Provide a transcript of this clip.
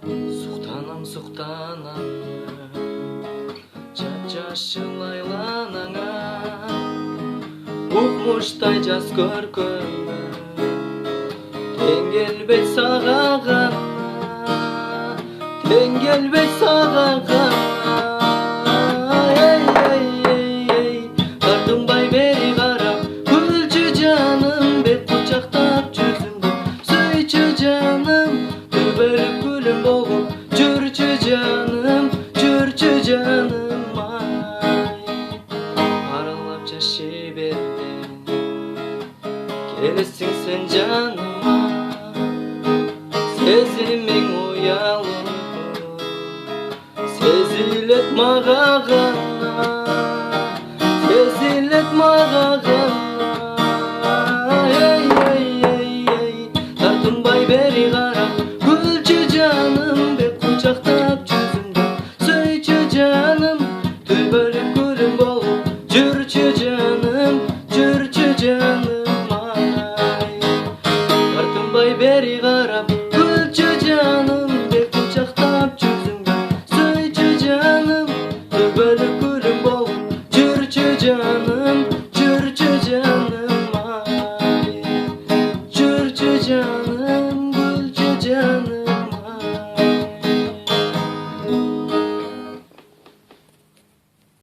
Суктанам жап-жашыл айланаңа укмуштай жас көркөмгө тең келбейт сага гана, тең келбейт сага гана. Тартынбай бери карап күлчү жаным, бет кучактап жүзүңдү сүйчү жаным, төбөлүп күлүм болуп жүрчү жаным, жүрчү жаным ай. Аралап жаши бердим келесиң сен жаныма, сезимиң уялуу сезилет мага гана, сезилет мага гана. Тартынбай бери карап күлчү жаным, бет кучактап жүзүңдү сүйчү жаным, төбөлүп күлүм болуп жүрчү жаным, жүрчү жаным.